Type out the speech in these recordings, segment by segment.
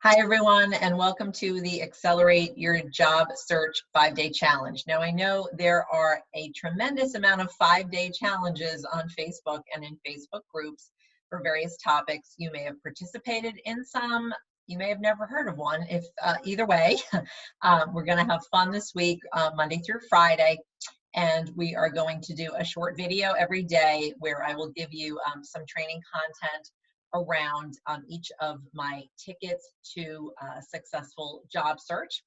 Hi, everyone, and welcome to the Accelerate Your Job Search 5-Day Challenge. Now, I know there are a tremendous amount of 5-day challenges on Facebook and in Facebook groups for various topics. You may have participated in some. You may have never heard of one. Either way, we're going to have fun this week, Monday through Friday. And we are going to do a short video every day where I will give you some training content around each of my tickets to successful job search.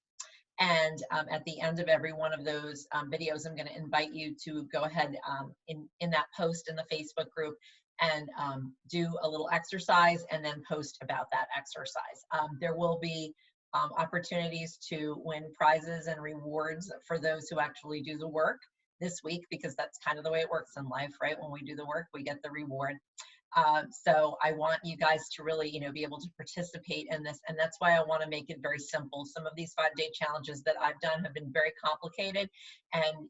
And at the end of every one of those videos, I'm going to invite you to go ahead in that post in the Facebook group and do a little exercise and then post about that exercise. There will be opportunities to win prizes and rewards for those who actually do the work this week, because that's kind of the way it works in life, right? When we do the work, we get the reward. So I want you guys to really, be able to participate in this. And that's why I want to make it very simple. Some of these 5-day challenges that I've done have been very complicated, and,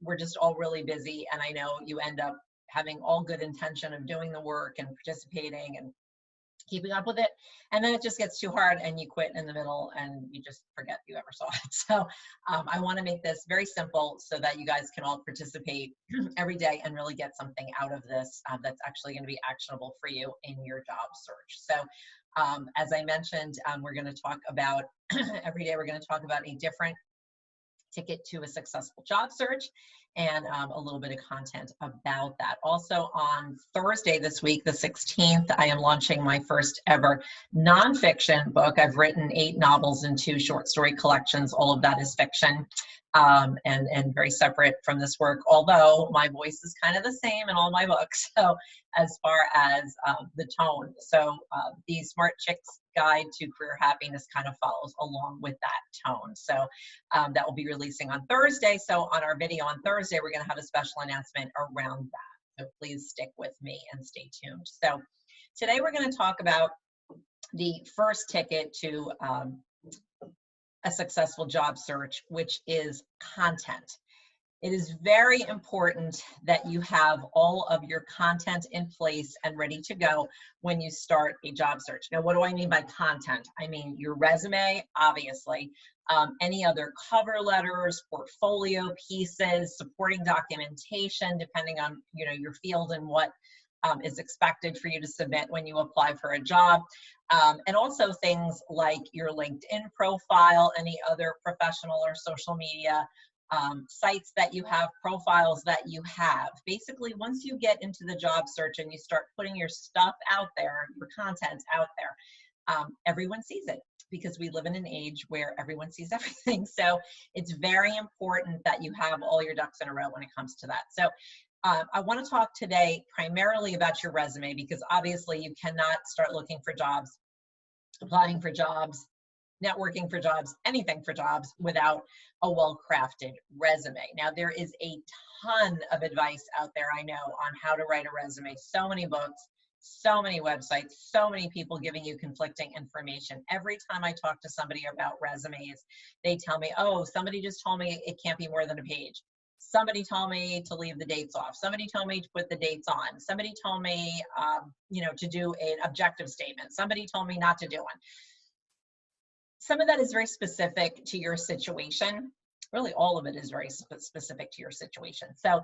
we're just all really busy. And I know you end up having all good intention of doing the work and participating and keeping up with it, and then it just gets too hard and you quit in the middle and you just forget you ever saw it. So I want to make this very simple so that you guys can all participate every day and really get something out of this that's actually going to be actionable for you in your job search. So as I mentioned, we're going to talk about every day we're going to talk about a different ticket to a successful job search and a little bit of content about that. Also on Thursday this week, the 16th, I am launching my first ever nonfiction book. I've written 8 novels and 2 short story collections. All of that is fiction and very separate from this work, although my voice is kind of the same in all my books. So as far as the tone. So the Smart Chicks Guide to Career Happiness kind of follows along with that tone. So that will be releasing on Thursday. So on our video on Thursday, we're going to have a special announcement around that. So please stick with me and stay tuned. So today we're going to talk about the first ticket to a successful job search, which is content. It is very important that you have all of your content in place and ready to go when you start a job search. Now, what do I mean by content? I mean your resume, obviously, any other cover letters, portfolio pieces, supporting documentation, depending on your field and what is expected for you to submit when you apply for a job. And also things like your LinkedIn profile, any other professional or social media sites that you have, profiles that you have. Basically, once you get into the job search and you start putting your stuff out there, your content out there, everyone sees it, because we live in an age where everyone sees everything. So it's very important that you have all your ducks in a row when it comes to that. So I want to talk today primarily about your resume, because obviously you cannot start looking for jobs, applying for jobs, networking for jobs, anything for jobs without a well-crafted resume. Now, there is a ton of advice out there, I know, on how to write a resume. So many books, so many websites, so many people giving you conflicting information. Every time I talk to somebody about resumes, they tell me, oh, somebody just told me it can't be more than a page. Somebody told me to leave the dates off. Somebody told me to put the dates on. Somebody told me, to do an objective statement. Somebody told me not to do one. Some of that is very specific to your situation. Really, all of it is very specific to your situation. So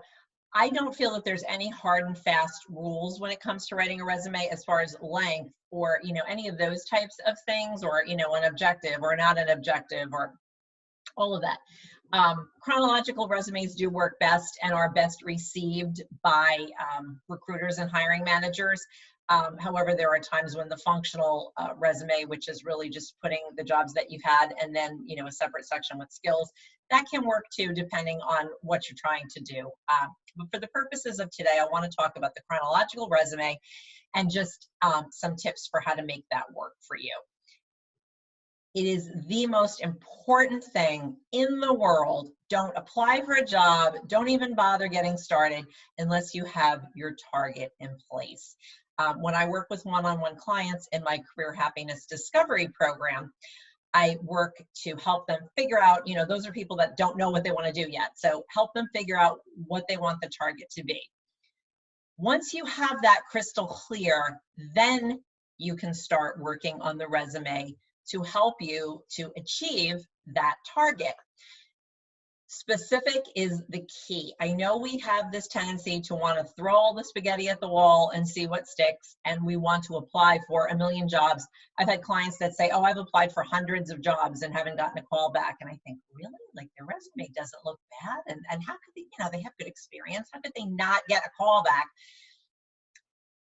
I don't feel that there's any hard and fast rules when it comes to writing a resume as far as length or, any of those types of things, or, an objective or not an objective, or all of that. Chronological resumes do work best and are best received by recruiters and hiring managers. However, there are times when the functional resume, which is really just putting the jobs that you've had and then, a separate section with skills, that can work too, depending on what you're trying to do. But for the purposes of today, I want to talk about the chronological resume and just some tips for how to make that work for you. It is the most important thing in the world. Don't apply for a job. Don't even bother getting started unless you have your target in place. When I work with one-on-one clients in my Career Happiness Discovery program, I work to help them figure out, those are people that don't know what they want to do yet. So help them figure out what they want the target to be. Once you have that crystal clear, then you can start working on the resume to help you to achieve that target. Specific is the key. I know we have this tendency to want to throw all the spaghetti at the wall and see what sticks, and we want to apply for a million jobs. I've had clients that say, oh, I've applied for hundreds of jobs and haven't gotten a call back. And I think, really? Like, their resume doesn't look bad? And how could they, they have good experience. How could they not get a call back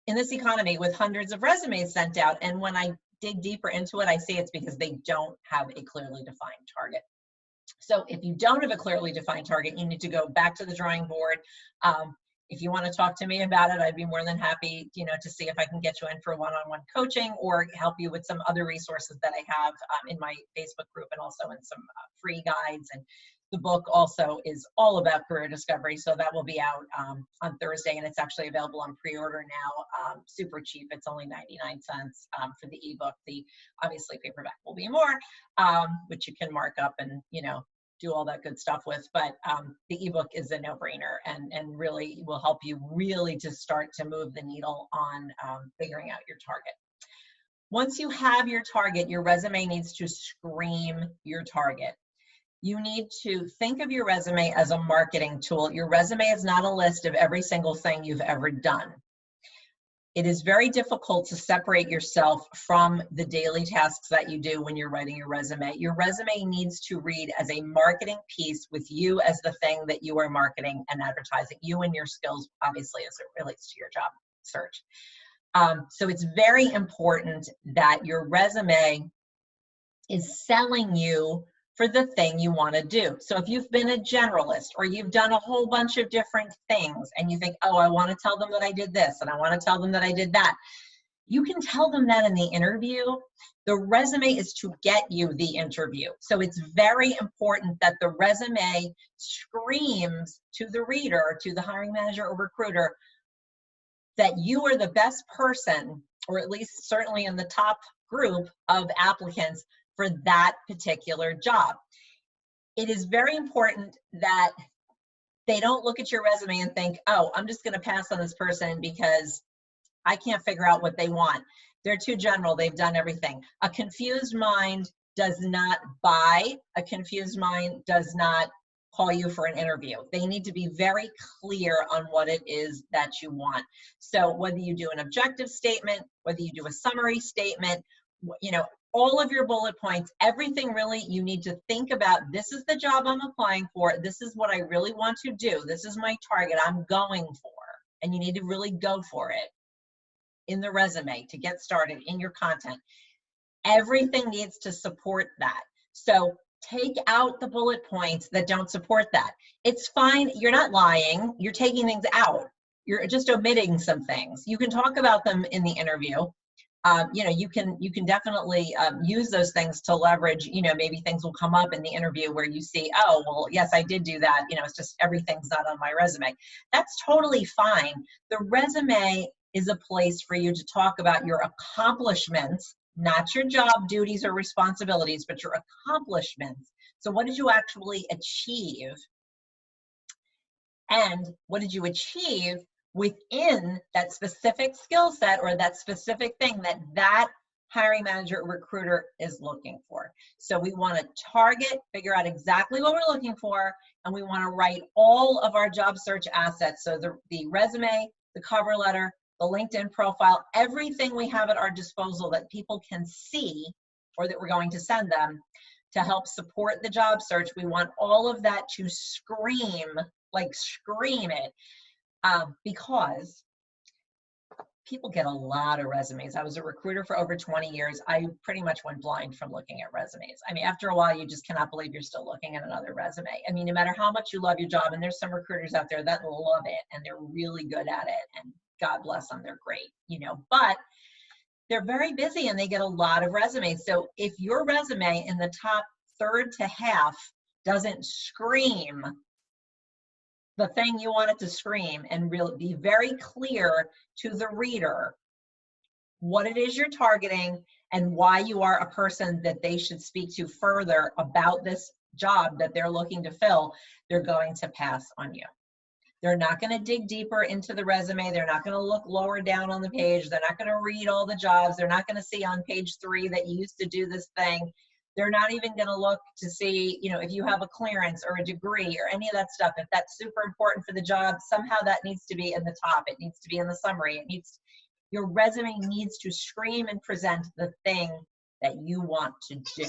in this economy with hundreds of resumes sent out? And when I dig deeper into it, I see it's because they don't have a clearly defined target. So if you don't have a clearly defined target, you need to go back to the drawing board. If you want to talk to me about it, I'd be more than happy, to see if I can get you in for one-on-one coaching or help you with some other resources that I have in my Facebook group, and also in some free guides. And the book also is all about career discovery. So that will be out on Thursday, and it's actually available on pre-order now, super cheap. It's only 99 cents for the ebook. The obviously paperback will be more, which you can mark up and, do all that good stuff with. But the ebook is a no-brainer, and really will help you really to start to move the needle on figuring out your target. Once you have your target, your resume needs to scream your target. You need to think of your resume as a marketing tool. Your resume is not a list of every single thing you've ever done. It is very difficult to separate yourself from the daily tasks that you do when you're writing your resume. Your resume needs to read as a marketing piece with you as the thing that you are marketing and advertising, you and your skills, obviously, as it relates to your job search. So it's very important that your resume is selling you for the thing you want to do. So if you've been a generalist or you've done a whole bunch of different things and you think, oh, I want to tell them that I did this and I want to tell them that I did that, you can tell them that in the interview. The resume is to get you the interview. So it's very important that the resume screams to the reader, to the hiring manager or recruiter, that you are the best person, or at least certainly in the top group of applicants for that particular job. It is very important that they don't look at your resume and think, oh, I'm just gonna pass on this person because I can't figure out what they want. They're too general, they've done everything. A confused mind does not buy. A confused mind does not call you for an interview. They need to be very clear on what it is that you want. So whether you do an objective statement, whether you do a summary statement, all of your bullet points, everything really, you need to think about, this is the job I'm applying for. This is what I really want to do. This is my target I'm going for. And you need to really go for it in the resume to get started in your content. Everything needs to support that. So take out the bullet points that don't support that. It's fine. You're not lying. You're taking things out. You're just omitting some things. You can talk about them in the interview. You can definitely use those things to leverage, maybe things will come up in the interview where you see, oh, well, yes, I did do that. It's just everything's not on my resume. That's totally fine. The resume is a place for you to talk about your accomplishments, not your job duties or responsibilities, but your accomplishments. So what did you actually achieve? And what did you achieve within that specific skill set or that specific thing that hiring manager or recruiter is looking for? So we want to target, figure out exactly what we're looking for, and we want to write all of our job search assets. So the resume, the cover letter, the LinkedIn profile, everything we have at our disposal that people can see or that we're going to send them to help support the job search. We want all of that to scream it. Because people get a lot of resumes. I was a recruiter for over 20 years. I pretty much went blind from looking at resumes. I mean, after a while, you just cannot believe you're still looking at another resume. I mean, no matter how much you love your job, and there's some recruiters out there that love it and they're really good at it, and God bless them, they're great, but they're very busy and they get a lot of resumes. So if your resume in the top third to half doesn't scream the thing you want it to scream, and really be very clear to the reader what it is you're targeting and why you are a person that they should speak to further about this job that they're looking to fill, they're going to pass on you. They're not going to dig deeper into the resume. They're not going to look lower down on the page. They're not going to read all the jobs. They're not going to see on page 3 that you used to do this thing. They're not even going to look to see, you know, if you have a clearance or a degree or any of that stuff. If that's super important for the job, somehow that needs to be in the top. It needs to be in the summary. It needs, your resume needs to scream and present the thing that you want to do.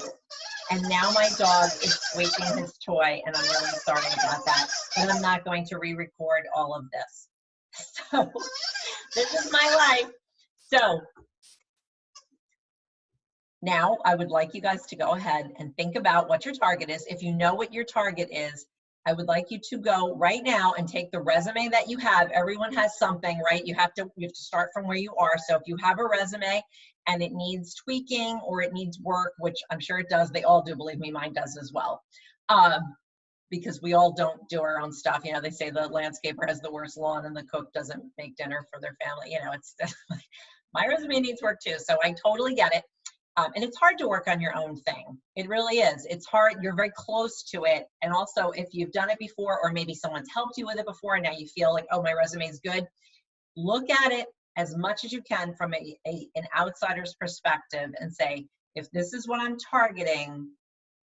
And now my dog is squeaking his toy, and I'm really sorry about that, but I'm not going to re-record all of this. So this is my life. So now I would like you guys to go ahead and think about what your target is. If you know what your target is, I would like you to go right now and take the resume that you have. Everyone has something, right? You have to start from where you are. So if you have a resume and it needs tweaking or it needs work, which I'm sure it does, they all do, believe me, mine does as well. Because we all don't do our own stuff. You know, they say the landscaper has the worst lawn and the cook doesn't make dinner for their family. You know, it's my resume needs work too. So I totally get it. And it's hard to work on your own thing. It really is. It's hard. You're very close to it. And also, if you've done it before, or maybe someone's helped you with it before, and now you feel like, oh, my resume is good, look at it as much as you can from an outsider's perspective and say, if this is what I'm targeting,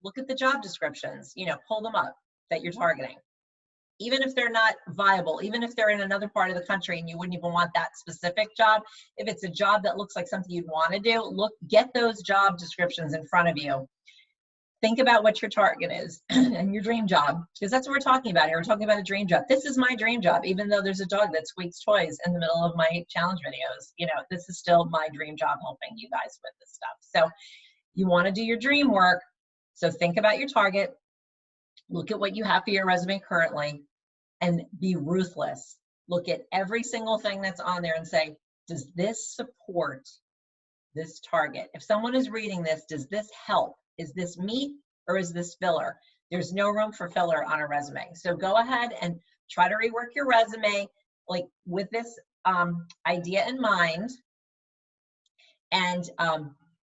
look at the job descriptions, you know, pull them up that you're targeting. Even if they're not viable, even if they're in another part of the country and you wouldn't even want that specific job, if it's a job that looks like something you'd want to do, get those job descriptions in front of you. Think about what your target is and your dream job, because that's what we're talking about here. We're talking about a dream job. This is my dream job, even though there's a dog that squeaks toys in the middle of my challenge videos. You know, this is still my dream job, helping you guys with this stuff. So you want to do your dream work. So think about your target, look at what you have for your resume currently, and be ruthless. Look at every single thing that's on there and say, does this support this target? If someone is reading this, does this help? Is this meat or is this filler? There's no room for filler on a resume. So go ahead and try to rework your resume like with this idea in mind. And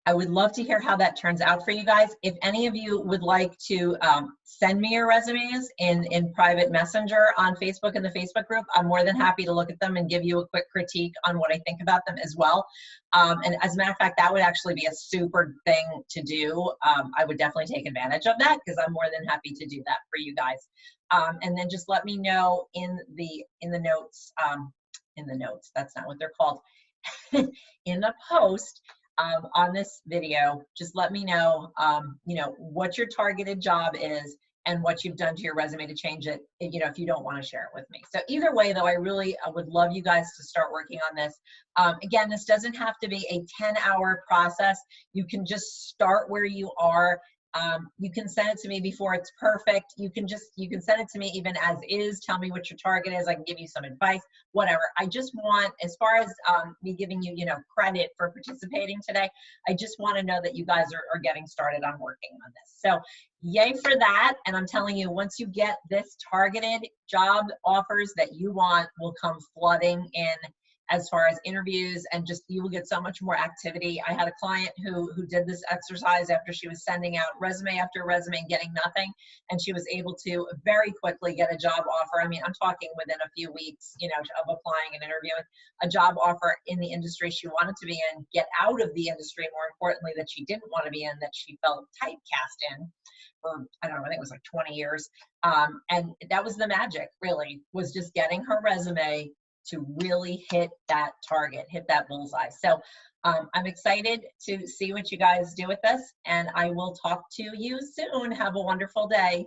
I would love to hear how that turns out for you guys. If any of you would like to send me your resumes in private messenger on Facebook in the Facebook group, I'm more than happy to look at them and give you a quick critique on what I think about them as well. And as a matter of fact, that would actually be a super thing to do. I would definitely take advantage of that because I'm more than happy to do that for you guys. And then just let me know in the notes, that's not what they're called, in the post, on this video, just let me know, you know, what your targeted job is and what you've done to your resume to change it, you know, if you don't want to share it with me. So either way, though, I would love you guys to start working on this. Again, this doesn't have to be a 10-hour process. You can just start where you are. You can send it to me before it's perfect. You can send it to me even as is. Tell me what your target is. I can give you some advice, whatever. I just want, as far as me giving you, you know, credit for participating today, I just want to know that you guys are getting started on working on this. So yay for that. And I'm telling you, once you get this, targeted job offers that you want will come flooding in as far as interviews, and just you will get so much more activity. I had a client who did this exercise after she was sending out resume after resume and getting nothing, and she was able to very quickly get a job offer. I mean, I'm talking within a few weeks, you know, of applying and interviewing, a job offer in the industry she wanted to be in, get out of the industry, more importantly, that she didn't want to be in, that she felt typecast in for, I don't know, I think it was like 20 years. And that was the magic, really, was just getting her resume to really hit that target, hit that bullseye. So I'm excited to see what you guys do with this, and I will talk to you soon. Have a wonderful day.